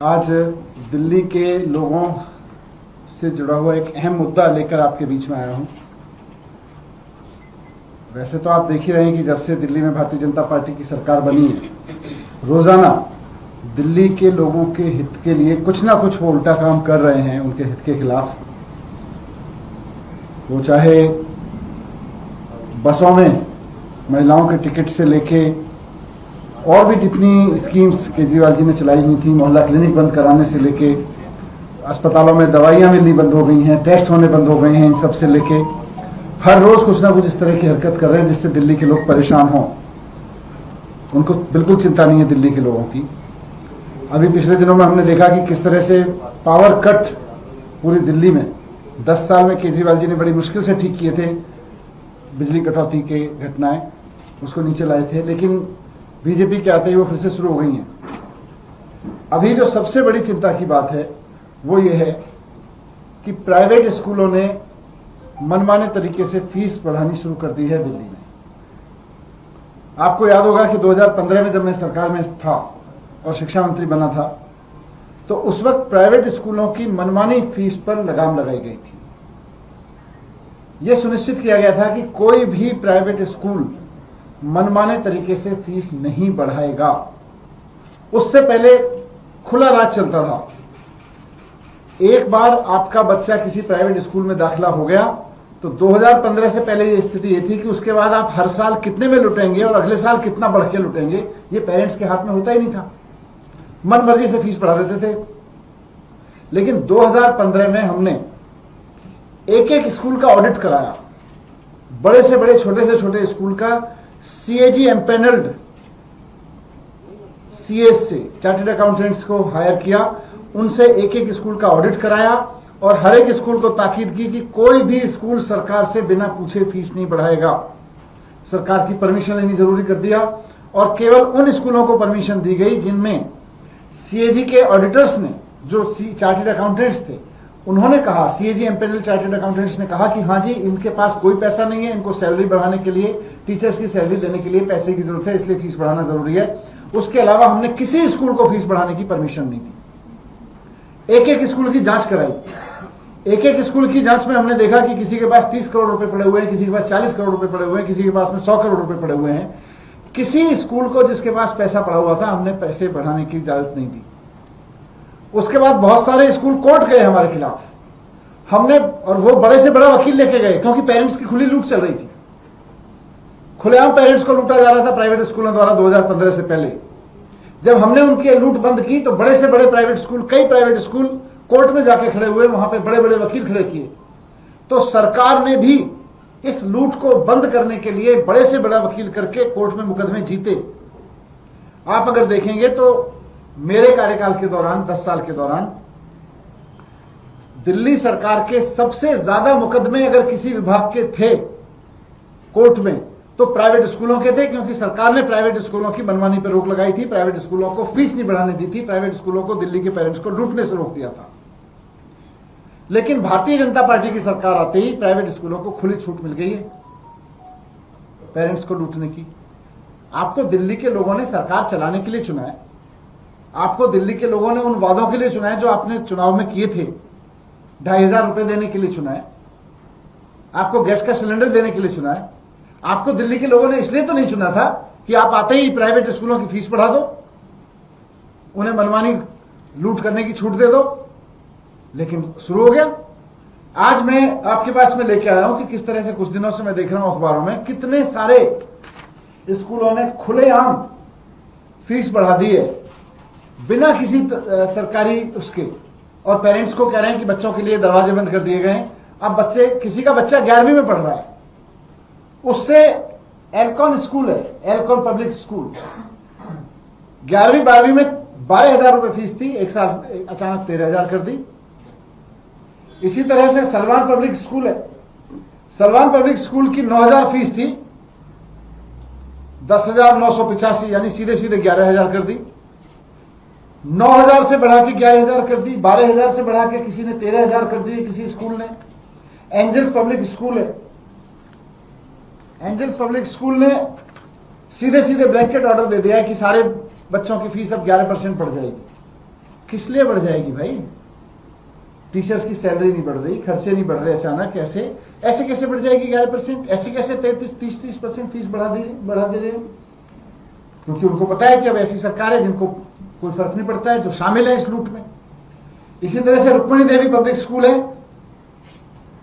आज दिल्ली के लोगों से जुड़ा हुआ एक अहम मुद्दा लेकर आपके बीच में आया हूं। वैसे तो आप देख ही रहे हैं कि जब से दिल्ली में भारतीय जनता पार्टी की सरकार बनी है, रोजाना दिल्ली के लोगों के हित के लिए कुछ ना कुछ वो उल्टा काम कर रहे हैं उनके हित के खिलाफ। वो चाहे बसों में महिलाओं के टिकट से लेके और भी जितनी स्कीम्स केजरीवाल जी ने चलाई हुई थी, मोहल्ला क्लिनिक बंद कराने से लेके अस्पतालों में दवाइयां मिलनी बंद हो गई हैं, टेस्ट होने बंद हो गए हैं, इन सब से लेके हर रोज कुछ ना कुछ इस तरह की हरकत कर रहे हैं जिससे दिल्ली के लोग परेशान हों। उनको बिल्कुल चिंता नहीं है दिल्ली के लोगों की। अभी पिछले दिनों में हमने देखा कि किस तरह से पावर कट पूरी दिल्ली में 10 साल में केजरीवाल जी ने बड़ी मुश्किल से ठीक किए थे। बिजली कटौती के घटनाएं उसको नीचे लाए थे, लेकिन बीजेपी के आते ही वो फिर से शुरू हो गई हैं। अभी जो सबसे बड़ी चिंता की बात है वो ये है कि प्राइवेट स्कूलों ने मनमाने तरीके से फीस बढ़ानी शुरू कर दी है दिल्ली में। आपको याद होगा कि 2015 में जब मैं सरकार में था और शिक्षा मंत्री बना था, तो उस वक्त प्राइवेट स्कूलों की मनमानी फीस पर लगाम लगाई गई थी। यह सुनिश्चित किया गया था कि कोई भी प्राइवेट स्कूल मनमाने तरीके से फीस नहीं बढ़ाएगा। उससे पहले खुला राज चलता था। एक बार आपका बच्चा किसी प्राइवेट स्कूल में दाखिला हो गया तो 2015 से पहले ये स्थिति ये थी कि उसके बाद आप हर साल कितने में लुटेंगे और अगले साल कितना बढ़ के लुटेंगे, ये पेरेंट्स के हाथ में होता ही नहीं था। मन मर्जी से फीस बढ़ा देते थे। लेकिन 2015 में हमने एक एक स्कूल का ऑडिट कराया, बड़े से बड़े छोटे से छोटे स्कूल का। सीएजी एम्पेनल्ड सीएस से चार्टर्ड अकाउंटेंट्स को हायर किया, उनसे एक एक स्कूल का ऑडिट कराया और हर एक स्कूल को ताकीद की कि कोई भी स्कूल सरकार से बिना पूछे फीस नहीं बढ़ाएगा। सरकार की परमिशन लेनी जरूरी कर दिया और केवल उन स्कूलों को परमिशन दी गई जिनमें सीएजी के ऑडिटर्स ने, जो चार्टर्ड अकाउंटेंट्स थे, उन्होंने कहा, सीएजी एम्पेनल चार्टर्ड अकाउंटेंट्स ने कहा कि हाँ जी, इनके पास कोई पैसा नहीं है, इनको सैलरी बढ़ाने के लिए, टीचर्स की सैलरी देने के लिए पैसे की जरूरत है, इसलिए फीस बढ़ाना जरूरी है। उसके अलावा हमने किसी स्कूल को फीस बढ़ाने की परमिशन नहीं दी। एक एक स्कूल की जांच कराई। एक एक स्कूल की जांच में हमने देखा कि किसी के पास 30 करोड़ रुपए पड़े हुए हैं, किसी के पास 40 करोड़ रुपए पड़े हुए हैं, किसी के पास में 100 करोड़ रुपए पड़े हुए हैं। किसी स्कूल को जिसके पास पैसा पड़ा हुआ था, हमने पैसे बढ़ाने की इजाजत नहीं दी। उसके बाद बहुत सारे स्कूल कोर्ट गए हमारे खिलाफ। हमने, और वो बड़े से बड़ा वकील लेके गए, क्योंकि पेरेंट्स की खुली लूट चल रही थी। खुलेआम पेरेंट्स को लूटा जा रहा था प्राइवेट स्कूलों द्वारा 2015 से पहले। जब हमने उनकी लूट बंद की तो बड़े से बड़े प्राइवेट स्कूल, कई प्राइवेट स्कूल कोर्ट में जाके खड़े हुए, वहां पे बड़े बड़े वकील खड़े किए। तो सरकार ने भी इस लूट को बंद करने के लिए बड़े से बड़ा वकील करके कोर्ट में मुकदमे जीते। आप अगर देखेंगे तो मेरे कार्यकाल के दौरान, 10 साल के दौरान, दिल्ली सरकार के सबसे ज्यादा मुकदमे अगर किसी विभाग के थे कोर्ट में तो प्राइवेट स्कूलों के थे, क्योंकि सरकार ने प्राइवेट स्कूलों की मनमानी पर रोक लगाई थी, प्राइवेट स्कूलों को फीस नहीं बढ़ाने दी थी, प्राइवेट स्कूलों को दिल्ली के पेरेंट्स को लूटने से रोक दिया था। लेकिन भारतीय जनता पार्टी की सरकार आते ही प्राइवेट स्कूलों को खुली छूट मिल गई है पेरेंट्स को लूटने की। आपको दिल्ली के लोगों ने सरकार चलाने के लिए चुना है। आपको दिल्ली के लोगों ने उन वादों के लिए चुना है जो आपने चुनाव में किए थे। 2,500 रुपए देने के लिए चुना है। आपको गैस का सिलेंडर देने के लिए चुना है। आपको दिल्ली के लोगों ने इसलिए तो नहीं चुना था कि आप आते ही प्राइवेट स्कूलों की फीस बढ़ा दो, उन्हें मनमानी लूट करने की छूट दे दो। लेकिन शुरू हो गया। आज मैं आपके पास में लेके आया हूं कि किस तरह से कुछ दिनों से मैं देख रहा हूं अखबारों में कितने सारे स्कूलों ने खुलेआम फीस बढ़ा दी है बिना किसी सरकारी उसके, और पेरेंट्स को कह रहे हैं कि बच्चों के लिए दरवाजे बंद कर दिए गए हैं। अब किसी का बच्चा 11वीं में पढ़ रहा है, उससे एल्कॉन स्कूल है, एल्कॉन पब्लिक स्कूल, 11वीं 12वीं में 12,000 रुपए फीस थी, एक साल अचानक 13,000 कर दी। इसी तरह से सलमान पब्लिक स्कूल है, सलमान पब्लिक स्कूल की 9,000 फीस थी, 10,985 यानी सीधे सीधे 11,000 कर दी। 9,000 से बढ़ा के 11,000 कर दी। 12,000 से बढ़ा के किसी ने 13,000 कर दी किसी स्कूल ने। एंजल्स पब्लिक स्कूल है, एंजल्स पब्लिक स्कूल ने सीधे सीधे ब्लैंकेट ऑर्डर दे दिया है कि सारे बच्चों की फीस अब 11% बढ़ जाएगी। किस लिए बढ़ जाएगी भाई? टीचर्स की सैलरी नहीं बढ़ रही, खर्चे नहीं बढ़ रहे अचानक, ऐसे कैसे बढ़ जाएगी 11%? ऐसे कैसे 30% फीस बढ़ा दे रहे हैं? क्योंकि उनको पता है कि अब ऐसी सरकार है जिनको कोई फर्क नहीं पड़ता है, जो शामिल है इस लूट में। इसी तरह से रुक्मणी देवी पब्लिक स्कूल है,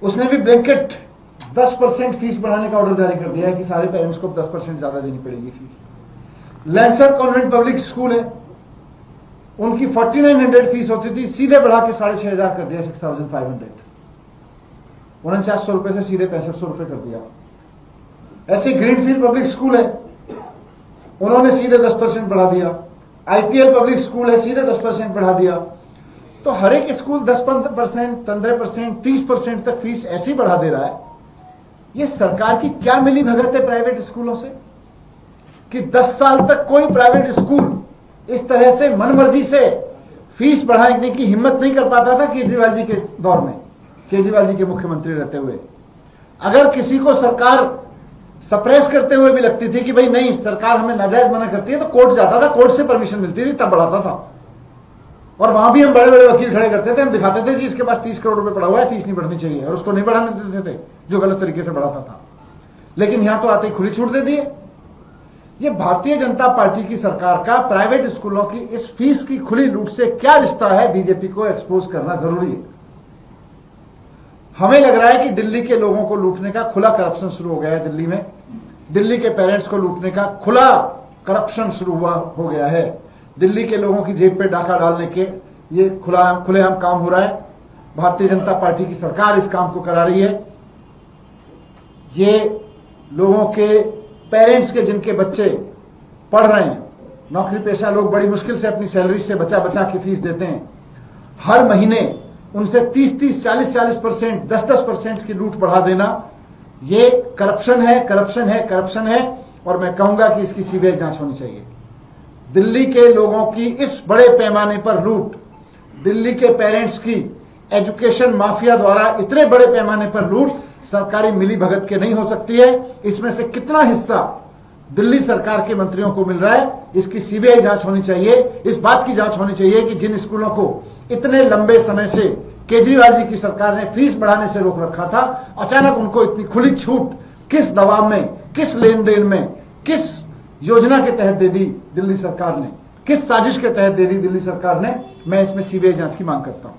उसने भी ब्लैंकेट 10% फीस बढ़ाने का ऑर्डर जारी कर दिया है कि सारे पेरेंट्स को 10% ज्यादा देनी पड़ेगी fees. Lancer convent public school है, उनकी 4900 फीस होती थी, सीधे बढ़ा के 6500 कर दिया, 6500, 4900 रुपए से सीधे 6500 रुपए कर दिया। ऐसे ग्रीनफील्ड पब्लिक स्कूल है, उन्होंने सीधे 10% बढ़ा दिया। आईटीएल पब्लिक स्कूल है, सीधे 10% बढ़ा दिया। तो हर एक स्कूल 10-15%, 15%, 30% तक फीस ऐसी बढ़ा दे रहा है। ये सरकार की क्या मिली भगत है प्राइवेट स्कूलों से कि 10 साल तक कोई प्राइवेट स्कूल इस तरह से मनमर्जी से फीस बढ़ाने की हिम्मत नहीं कर पाता था केजरीवाल जी के दौर में, केजरीवाल जी के मुख्यमंत्री रहते हुए। अगर किसी को सरकार सप्रेस करते हुए भी लगती थी कि भाई नहीं सरकार हमें नाजायज मना करती है, तो कोर्ट जाता था, कोर्ट से परमिशन मिलती थी, तब बढ़ाता था। और वहां भी हम बड़े बड़े वकील खड़े करते थे, हम दिखाते थे कि इसके पास 30 करोड़ रुपए पड़ा हुआ है, फीस नहीं बढ़नी चाहिए, और उसको नहीं बढ़ाने देते थे जो गलत तरीके से बढ़ाता था। लेकिन यहां तो आते ही खुली छूट दे दिए। ये भारतीय जनता पार्टी की सरकार का प्राइवेट स्कूलों की इस फीस की खुली लूट से क्या रिश्ता है, बीजेपी को एक्सपोज करना जरूरी है। हमें लग रहा है कि दिल्ली के लोगों को लूटने का खुला करप्शन शुरू हो गया है। दिल्ली में दिल्ली के पेरेंट्स को लूटने का खुला करप्शन शुरू हो गया है। दिल्ली के लोगों की जेब पे डाका डालने के ये खुलेआम काम हो रहा है। भारतीय जनता पार्टी की सरकार इस काम को करा रही है। ये लोगों के पेरेंट्स के जिनके बच्चे पढ़ रहे हैं, नौकरी पेशा लोग बड़ी मुश्किल से अपनी सैलरी से बचा बचा के फीस देते हैं, हर महीने उनसे 30-30, 40-40%, 10-10% की लूट बढ़ा देना, ये करप्शन है, करप्शन है, करप्शन है। और मैं कहूंगा कि इसकी सीबीआई जांच होनी चाहिए। दिल्ली के लोगों की इस बड़े पैमाने पर लूट, दिल्ली के पेरेंट्स की एजुकेशन माफिया द्वारा इतने बड़े पैमाने पर लूट सरकारी मिली भगत के नहीं हो सकती है। इसमें से कितना हिस्सा दिल्ली सरकार के मंत्रियों को मिल रहा है, इसकी सीबीआई जांच होनी चाहिए। इस बात की जांच होनी चाहिए कि जिन स्कूलों को इतने लंबे समय से केजरीवाल जी की सरकार ने फीस बढ़ाने से रोक रखा था, अचानक उनको इतनी खुली छूट किस दबाव में, किस लेन देन में, किस योजना के तहत दे दी दिल्ली सरकार ने, किस साजिश के तहत दे दी दिल्ली सरकार ने। मैं इसमें सीबीआई जांच की मांग करता हूं।